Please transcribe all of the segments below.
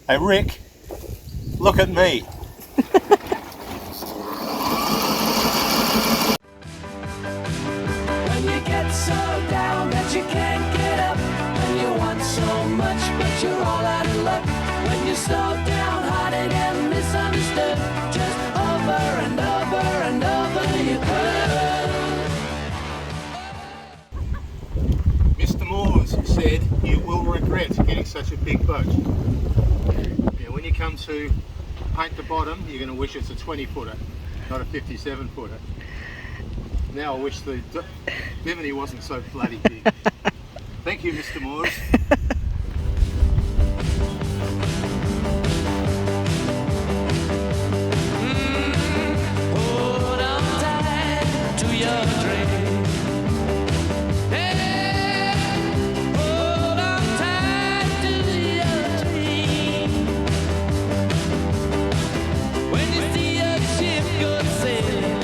Hey Rick, look at me. When you get so down that you can't get up, when you want so much but you're all out of luck, when you're so downhearted and misunderstood, just over and over and over you could. Mr. Moores said you will regret getting such a big boat. Yeah, when you come to paint the bottom, you're going to wish it's a 20 footer, not a 57 footer. Now I wish the Bimini wasn't so bloody big. Thank you, Mr. Moores. Hold on tight to your dream. Hey, hold on tight to your dream. When you see a ship go sailing,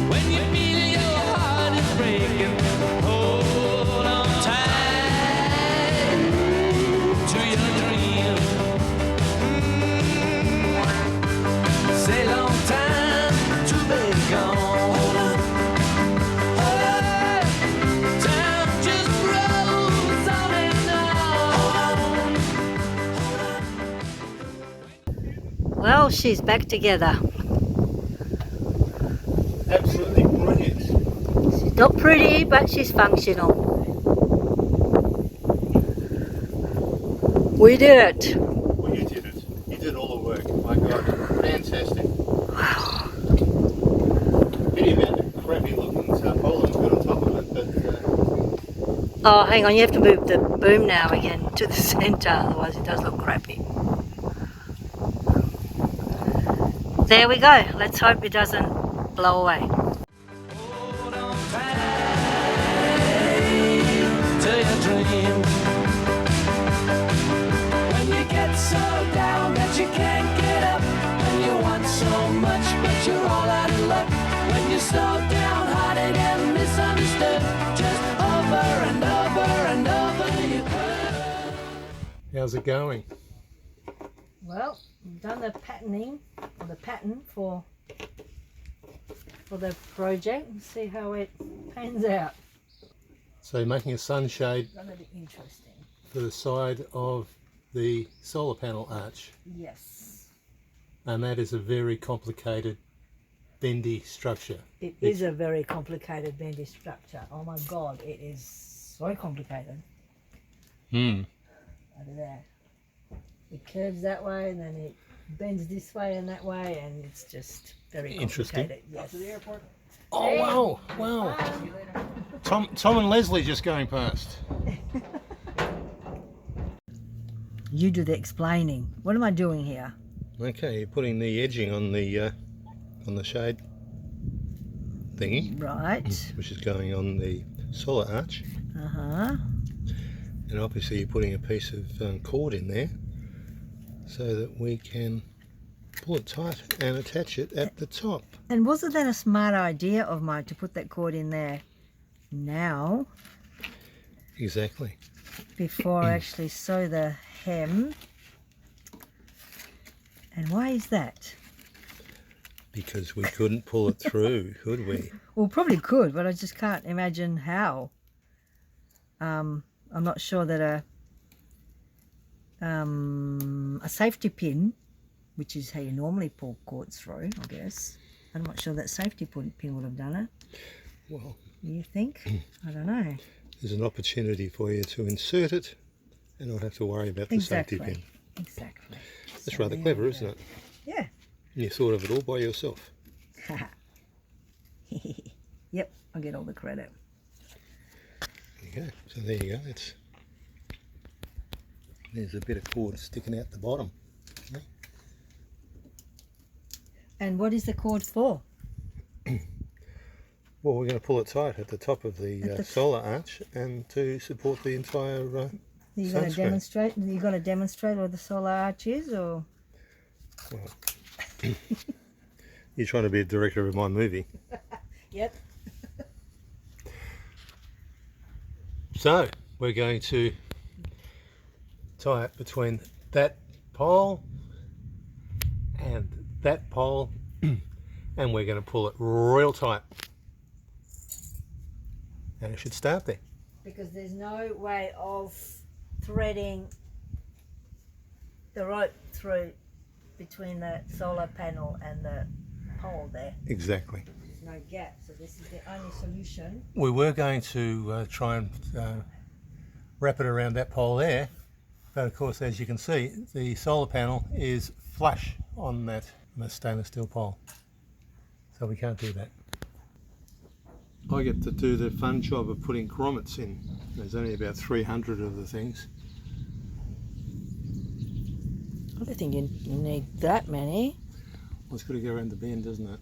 when you feel your heart is breaking, hold on tight to your dream. Sail on time to be gone. Hold on, time just rolls on and on. Well, she's back together. Absolutely brilliant. She's not pretty, but she's functional. We did it. Well, you did it. You did all the work. My God, fantastic. Wow. Pity about the crappy looking tarpaulin got on top of it, but Oh, hang on, you have to move the boom now again to the centre, otherwise it does look crappy. There we go. Let's hope it doesn't blow away. Hold on tight to your dream. When you get so down that you can't get up, when you want so much but you're all out of luck, when you're so downhearted and misunderstood, just over and over and over you could. how's it going? Well, we've done the patterning, or the pattern for the project. Let's see how it pans out. So you're making a sunshade Gonna be interesting. for the side of the solar panel arch, Yes. and that is a very complicated bendy structure. It is a very complicated bendy structure. Oh my God, it is so complicated. Hmm. Over there. It curves that way and then it bends this way and that way, and it's just very Interesting. complicated. Yes. To the airport. Oh wow, wow. Tom and Leslie just going past. You do the explaining. What am I doing here? Okay, you're putting the edging on the shade thingy, Right. which is going on the solar arch, Uh-huh. and obviously you're putting a piece of cord in there so that we can pull it tight and attach it at the top. And wasn't that a smart idea of mine to put that cord in there now Exactly. before I actually sew the hem? And why is that? Because we couldn't pull it through, could we? Well, probably could, but I just can't imagine how. I'm not sure that a safety pin, which is how you normally pull cords through, I guess. I'm not sure that safety pin would have done it. Well, You think? I don't know. there's an opportunity for you to insert it and not have to worry about the safety pin. Exactly. That's So rather there clever, we isn't go. it? Yeah. You thought of it all by yourself. Yep, I'll get all the credit. There you go. So there you go. There's a bit of cord sticking out the bottom. And what is the cord for? Well, we're going to pull it tight at the top of the solar arch and to support the entire You're going to sunscreen. demonstrate? You're going to demonstrate what the solar arch is, or? Well, you're trying to be a director of my movie. Yep. So we're going to tie it between that pole and that pole, and we're going to pull it real tight. And it should start there. Because there's no way of threading the rope through between the solar panel and the pole there. Exactly. There's no gap, so this is the only solution. We were going to try and wrap it around that pole there, but of course, as you can see, the solar panel is flush on that stainless steel pole, so we can't do that. I get to do the fun job of putting grommets in. There's only about 300 of the things. I don't think you need that many. Well, it's got to go around the bend, doesn't it?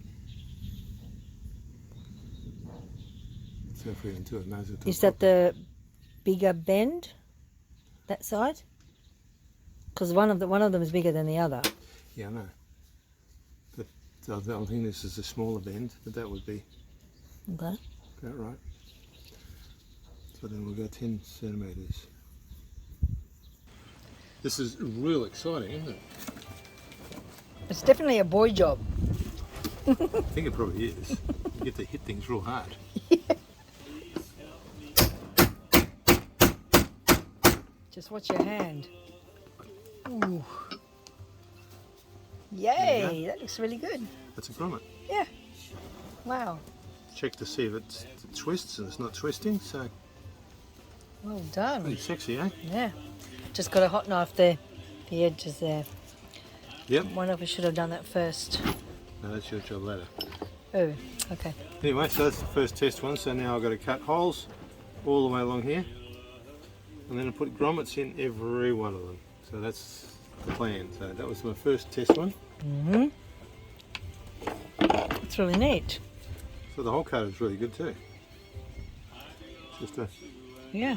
So if we can do it, nose at the Is top. that the bigger bend? That side? Because one of them is bigger than the other. Yeah, I know. But I think this is a smaller bend, but that would be Okay. about right. So then we'll go 10 centimetres. This is real exciting, isn't it? It's definitely a boy job. I think it probably is. You get to hit things real hard. Just watch your hand. Ooh. There you Yay, that looks really good. That's a grommet. Yeah. Wow. Check to see if it twists, and it's not twisting, so Well pretty done. sexy, eh? Yeah. Just got a hot knife there. The edge is there. Yep. One of us should have done that first. No, that's your job later. Oh, okay. Anyway, so that's the first test one. So now I've got to cut holes all the way along here, and then I put grommets in every one of them. So that's the plan. So that was my first test one. Mm-hmm. It's really neat. So the hole cutter is really good too. Just a Yeah.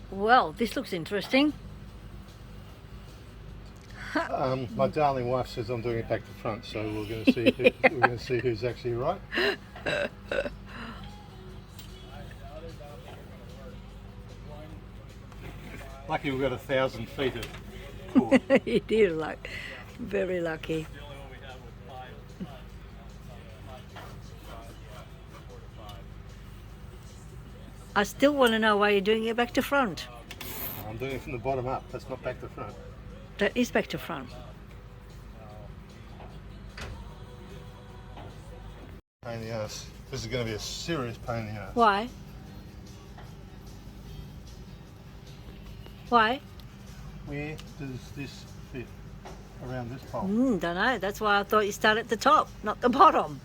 Well, this looks interesting. my darling wife says I'm doing it back to front, so we're going to see we're going to see who's actually right. Lucky we've got 1,000 feet of cord. You did, like, very lucky. I still want to know why you're doing it back to front. I'm doing it from the bottom up. That's not back to front. That is back to front. Pain in the ass. This is going to be a serious pain in the ass. Why? Why? Where does this fit around this pole? Don't know. That's why I thought you start at the top, not the bottom.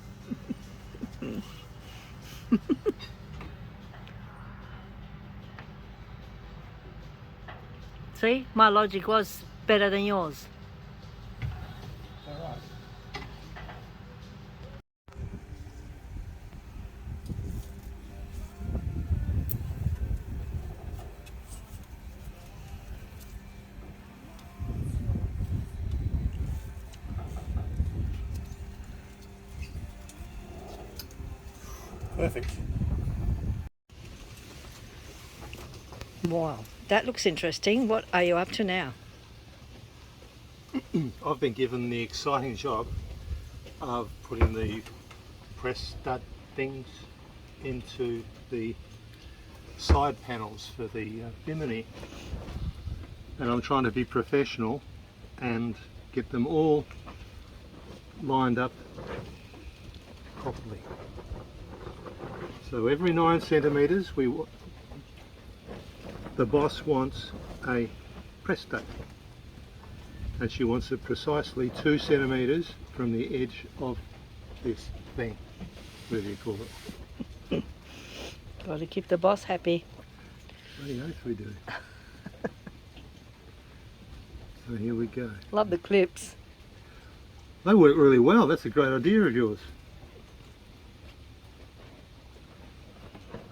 See, my logic was better than yours. All right. Perfect. Wow, that looks interesting. What are you up to now? I've been given the exciting job of putting the press stud things into the side panels for the bimini, and I'm trying to be professional and get them all lined up properly. So every 9 centimetres the boss wants a press stud, and she wants it precisely 2 centimetres from the edge of this thing, whatever you call it. Got to keep the boss happy. Bloody oath we do. So here we go. Love the clips. They work really well. That's a great idea of yours.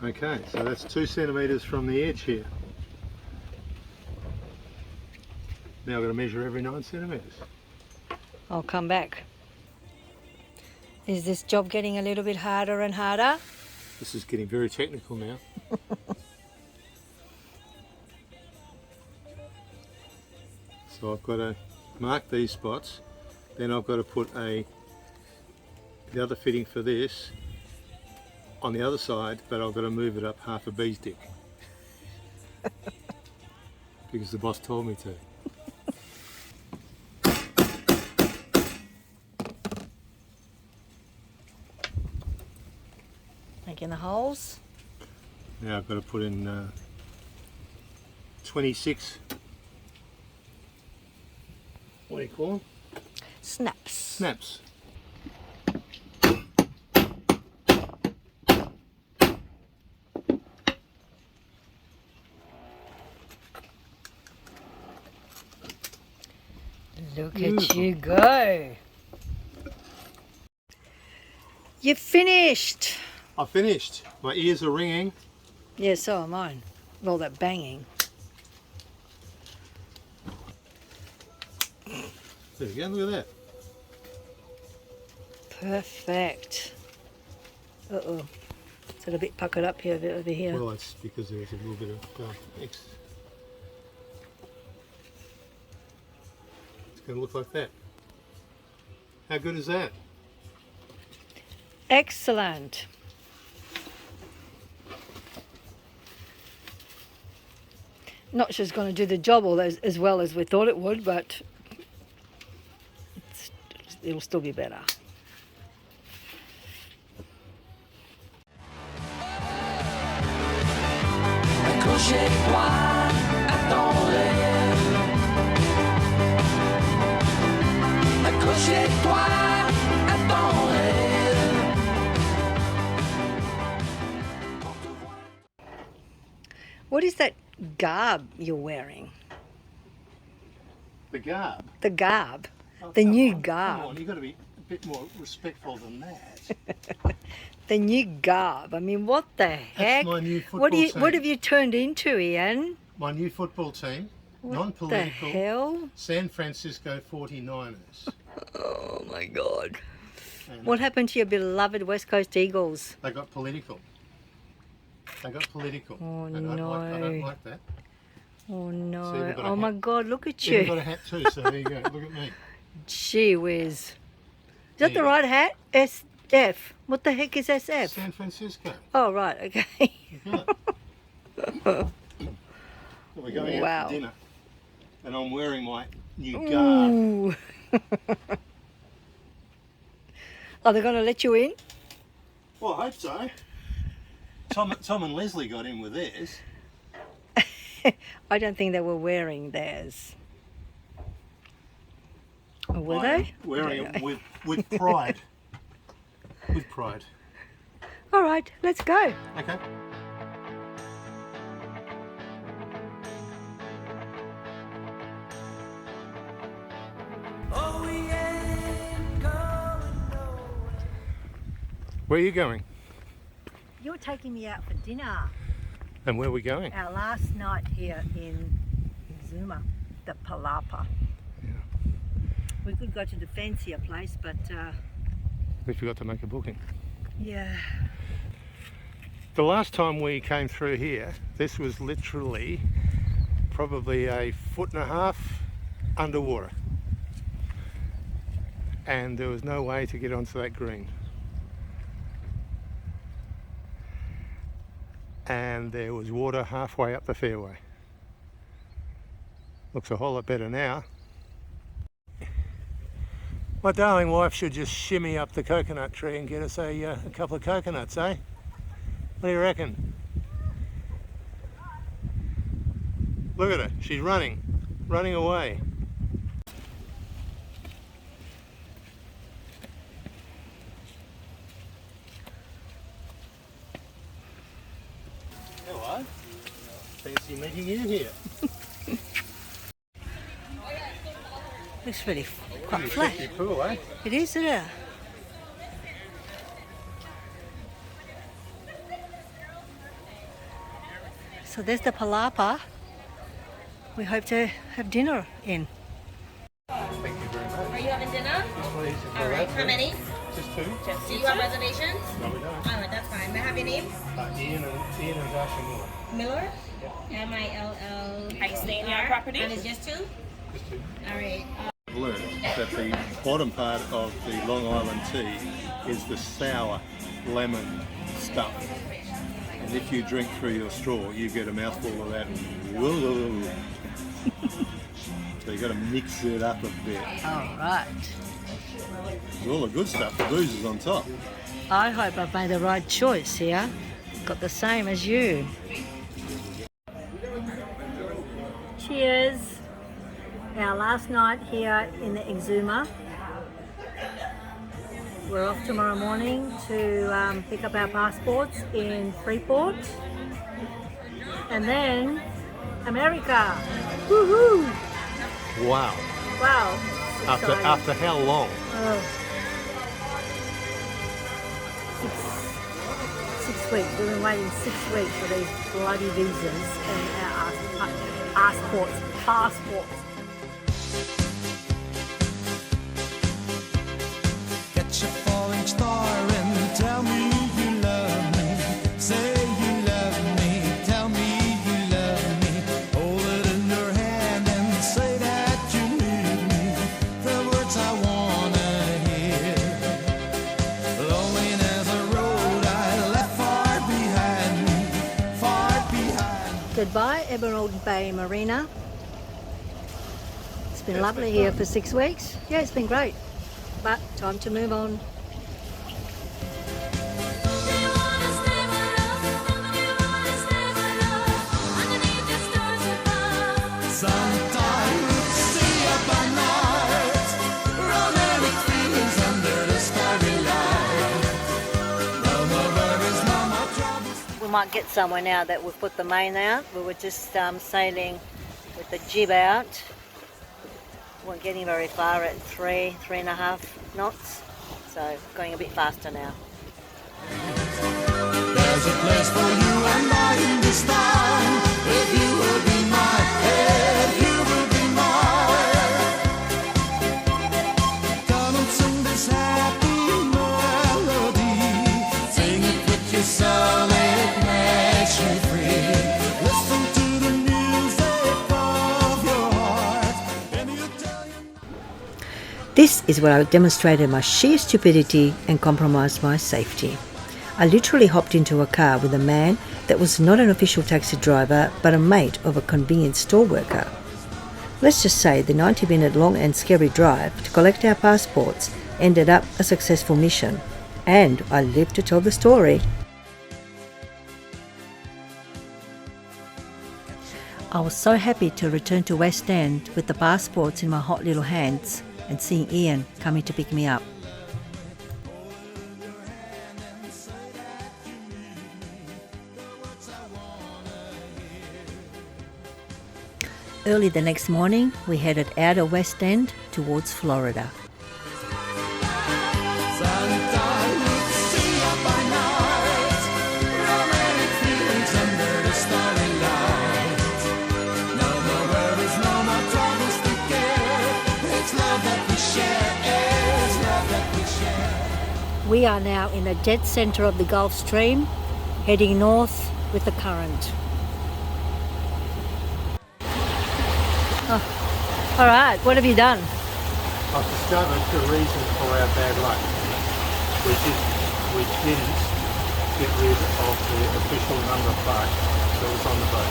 Okay, so that's 2 centimetres from the edge here. Now I've got to measure every 9 centimetres. I'll come back. Is this job getting a little bit harder and harder? This is getting very technical now. So I've got to mark these spots, then I've got to put the other fitting for this on the other side, but I've got to move it up half a bee's dick. Because the boss told me to. Making the holes. Now I've got to put in 26, what do you call them? Snaps. Snaps. Look at you go. You're finished. I finished. My ears are ringing. Yeah, so am mine. With all that banging. There we go, look at that. Perfect. Uh-oh. Is it a bit puckered up here, a bit over here? Well, it's because there's a little bit of X. It's going to look like that. How good is that? Excellent. Not sure it's going to do the job as well as we thought it would, but it'll still be better. Accrochez-toi à ton rêve. Accrochez-toi à ton rêve. What is that garb you're wearing? The garb. The garb. Oh, The come new on, garb. Come on, you've got to be a bit more respectful than that. The new garb. I mean, what the heck? my new What football what team. have you turned into, Ian? My new football team, What non-political, the hell? San Francisco 49ers. Oh my God. And What happened to your beloved West Coast Eagles? they got political. They got political. Oh, and I don't no. like that. Oh See, no. we've got a Oh my hat. God, look at Yeah, I've got you. a hat too, so there you go. Look at me. Gee whiz. Is that the Yeah. right hat? SF. What the heck is SF? San Francisco. Oh, right, okay. Yeah. We're going out Wow. for dinner, and I'm wearing my new garb. Ooh. Are they going to let you in? Well, I hope so. Tom and Leslie got in with theirs. I don't think they were wearing theirs. Or were I am they? wearing I don't it with pride. With pride. All right, let's go. Okay. Oh, we ain't going nowhere. Where are you going? You're taking me out for dinner. And where are we going? Our last night here in Zuma, the Palapa. We could go to the fancier place, but We forgot to make a booking. yeah. The last time we came through here, this was literally probably a 1.5 foot underwater. And there was no way to get onto that green. And there was water halfway up the fairway. Looks a whole lot better now. My darling wife should just shimmy up the coconut tree and get us a couple of coconuts, eh? What do you reckon? Look at her, she's running away. Hello. Fancy meeting you here. Looks really quite Pretty flat. sexy pool, eh? It is, isn't it? So there's the Palapa. We hope to have dinner in. Thank you very much. Are you having dinner? Please, All right. How many? Just two? Do you have reservations? No, we don't. Alright, that's fine. May I have your names? Ian and Dasha Miller. Miller? M-I-L-L. Are you staying in our property? And it's just two? Just two. Alright. I've learned that the bottom part of the Long Island tea is the sour lemon stuff. And if you drink through your straw, you get a mouthful of that. So you've got to mix it up a bit. All right. All the good stuff, the booze is on top. I hope I've made the right choice here. Got the same as you. Cheers. Our last night here in the Exuma. We're off tomorrow morning to pick up our passports in Freeport. And then America. Woohoo! Wow. Wow. Exciting. After how long? Oh. 6 weeks. We've been waiting 6 weeks for these bloody visas and our passports. Catch a falling star and tell me you love me. Say you love me, tell me you love me. Hold it in your hand and say that you need me. The words I wanna hear. Loneliness a road I left far behind me, far behind. Goodbye, Emerald Bay Marina. It's been lovely here for 6 weeks. Yeah, it's been great. But time to move on. Sometimes stay up all night, romantic feelings under the starry light. No more worries, no more troubles. We might get somewhere now that we've put the main out. We were just sailing with the jib out. Weren't getting very far at 3.5 knots. So going a bit faster now. There's a place for you and I in this town. If you will be mine, if you will be mine. Come and sing this happy melody. Sing it with your soul, it makes you free. Listen to the music of your heart, and you tell you. This is where I demonstrated my sheer stupidity and compromised my safety. I literally hopped into a car with a man that was not an official taxi driver but a mate of a convenience store worker. Let's just say the 90-minute long and scary drive to collect our passports ended up a successful mission, and I lived to tell the story. I was so happy to return to West End with the passports in my hot little hands and seeing Ian coming to pick me up. Early the next morning, we headed out of West End towards Florida. Sometimes stay up all night, romantic feelings under the starry light. No more worries, no more troubles to care. It's love that we share, it's love that we share. We are now in the dead center of the Gulf Stream, heading north with the current. Oh. All right, what have you done? I've discovered the reason for our bad luck, which is we didn't get rid of the official number plate that was on the boat.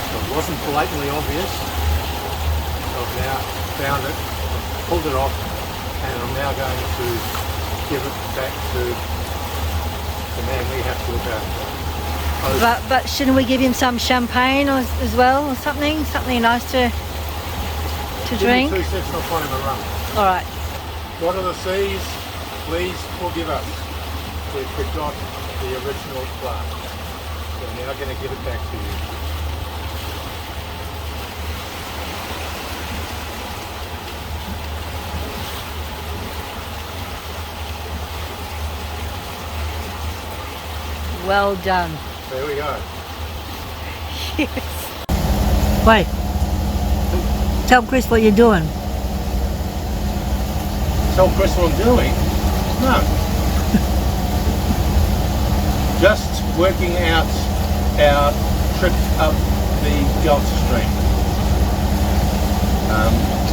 So it wasn't blatantly obvious. I've now found it, pulled it off, and I'm now going to give it back to the man we have to look after. But shouldn't we give him some champagne as well, or something nice to drink? Give me 2 sips and I'll find him a rum. All right. God of the seas, please forgive us. We forgot the original plant. We're now going to give it back to you. Well done. There we go. Yes. Wait. Tell Chris what you're doing. Tell Chris what I'm doing. No. Just working out our trip up the Gulf Stream.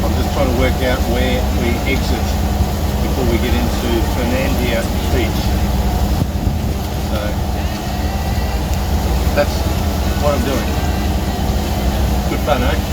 I'm just trying to work out where we exit before we get into Fernandina Beach. So that's what I'm doing. Good fun, eh?